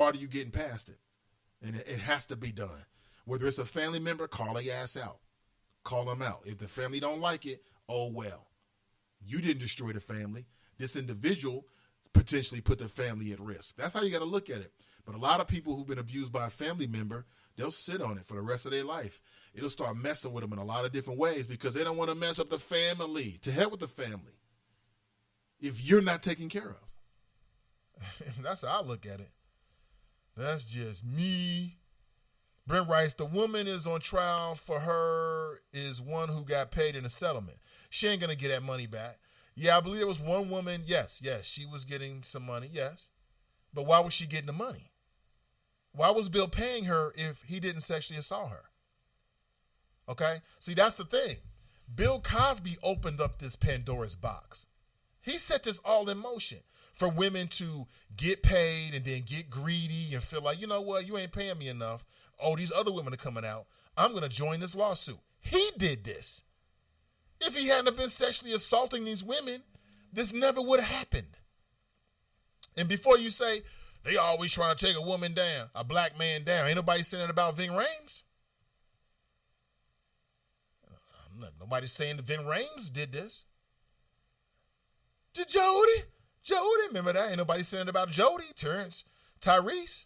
hard are you getting past it? And it has to be done. Whether it's a family member, call their ass out. Call them out. If the family don't like it, oh well. You didn't destroy the family. This individual potentially put the family at risk. That's how you got to look at it. But a lot of people who've been abused by a family member, they'll sit on it for the rest of their life. It'll start messing with them in a lot of different ways because they don't want to mess up the family. To hell with the family if you're not taken care of. That's how I look at it. That's just me. Brent writes, the woman is on trial for her is one who got paid in a settlement. She ain't going to get that money back. Yeah, I believe there was one woman. Yes, she was getting some money, yes. But why was she getting the money? Why was Bill paying her if he didn't sexually assault her? Okay? See, that's the thing. Bill Cosby opened up this Pandora's box. He set this all in motion for women to get paid and then get greedy and feel like, you know what, you ain't paying me enough. Oh, these other women are coming out. I'm going to join this lawsuit. He did this. If he hadn't been sexually assaulting these women, this never would have happened. And before you say, they always trying to take a woman down, a black man down. Ain't nobody saying that about Ving Rhames. Nobody's saying that Ving Rhames did this. Did Jody? Remember that? Ain't nobody saying it about Jody, Terrence, Tyrese.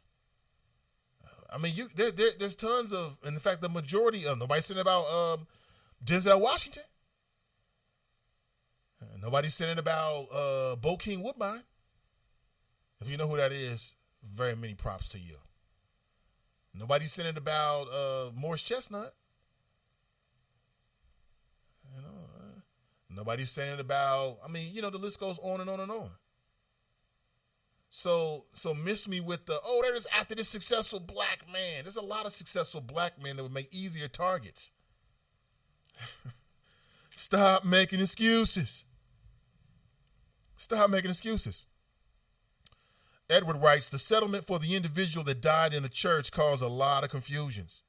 I mean, there's tons of, in fact, the majority of, nobody's saying about Denzel Washington. Nobody's saying about Bokeem Woodbine. If you know who that is, very many props to you. Nobody's saying it about Morris Chestnut. You know, nobody's saying it about, I mean, you know, the list goes on and on and on. So miss me with the, oh, there's after this successful black man. There's a lot of successful black men that would make easier targets. Stop making excuses. Stop making excuses. Edward writes, the settlement for the individual that died in the church caused a lot of confusions.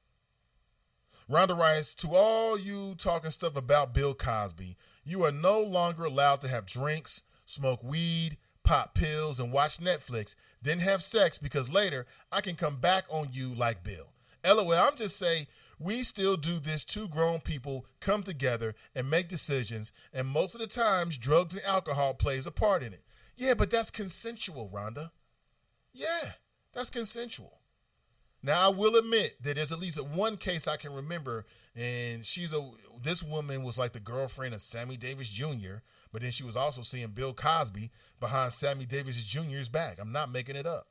Rhonda writes, to all you talking stuff about Bill Cosby, you are no longer allowed to have drinks, smoke weed, pop pills, and watch Netflix, then have sex because later I can come back on you like Bill. LOL, I'm just saying we still do this. Two grown people come together and make decisions, and most of the times drugs and alcohol plays a part in it. Yeah, but that's consensual, Rhonda. Yeah, that's consensual. Now, I will admit that there's at least one case I can remember, and this woman was like the girlfriend of Sammy Davis Jr., but then she was also seeing Bill Cosby behind Sammy Davis Jr.'s back. I'm not making it up.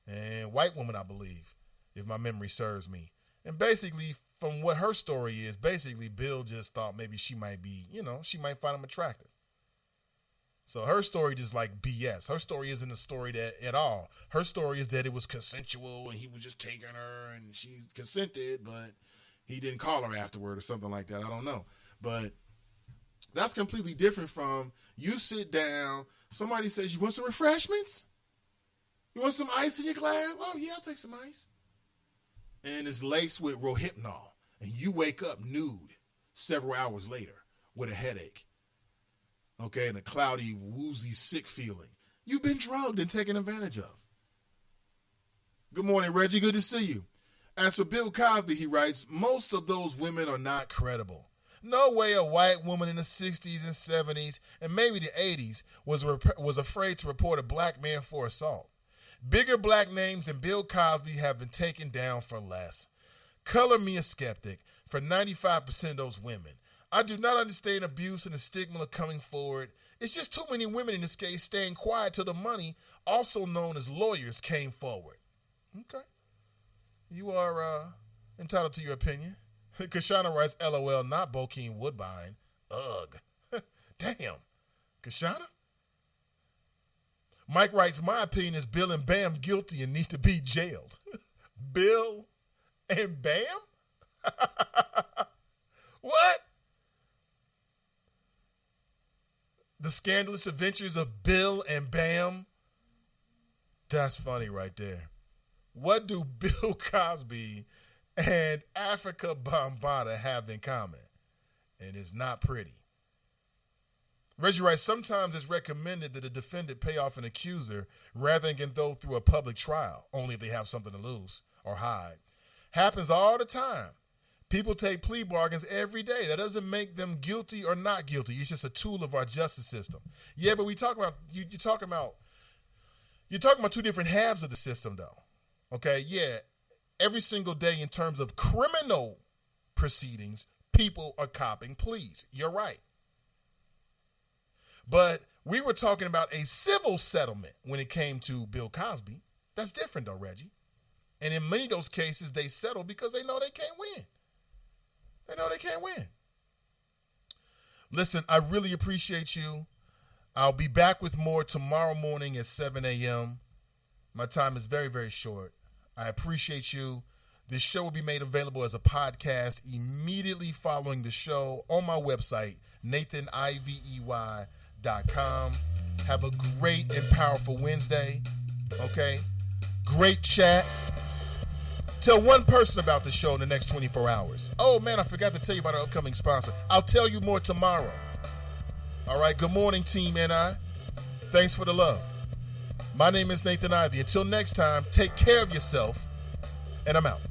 And white woman, I believe, if my memory serves me. And basically, from what her story is, basically Bill just thought maybe she might be, she might find him attractive. So her story just like BS. Her story isn't a story that at all. Her story is that it was consensual and he was just taking her and she consented, but he didn't call her afterward or something like that. I don't know. But that's completely different from you sit down, somebody says, you want some refreshments? You want some ice in your glass? Oh, yeah, I'll take some ice. And it's laced with Rohypnol. And you wake up nude several hours later with a headache. Okay, and a cloudy, woozy, sick feeling. You've been drugged and taken advantage of. Good morning, Reggie. Good to see you. As for Bill Cosby, he writes, most of those women are not credible. No way a white woman in the 60s and 70s and maybe the 80s was afraid to report a black man for assault. Bigger black names than Bill Cosby have been taken down for less. Color me a skeptic for 95% of those women. I do not understand abuse and the stigma of coming forward. It's just too many women in this case staying quiet till the money, also known as lawyers, came forward. Okay. You are entitled to your opinion. Kashana writes, LOL, not Bokeem Woodbine. Ugh. Damn. Kashana? Mike writes, my opinion is Bill and Bam guilty and need to be jailed. Bill and Bam? What? The Scandalous Adventures of Bill and Bam? That's funny right there. What do Bill Cosby and Africa Bambaataa have in common? And it's not pretty. Reggie writes, sometimes it's recommended that a defendant pay off an accuser rather than go through a public trial, only if they have something to lose or hide. Happens all the time. People take plea bargains every day. That doesn't make them guilty or not guilty. It's just a tool of our justice system. Yeah, but we talk about you're talking about two different halves of the system, though. Okay, yeah. Every single day in terms of criminal proceedings, people are copping pleas. You're right. But we were talking about a civil settlement when it came to Bill Cosby. That's different, though, Reggie. And in many of those cases, they settle because they know they can't win. They know they can't win. Listen, I really appreciate you. I'll be back with more tomorrow morning at 7 a.m. My time is very, very short. I appreciate you. This show will be made available as a podcast immediately following the show on my website, NathanIvey.com. Have a great and powerful Wednesday. Okay? Great chat. Tell one person about the show in the next 24 hours. Oh, man, I forgot to tell you about our upcoming sponsor. I'll tell you more tomorrow. All right, good morning, Team NI. Thanks for the love. My name is Nathan Ivey. Until next time, take care of yourself, and I'm out.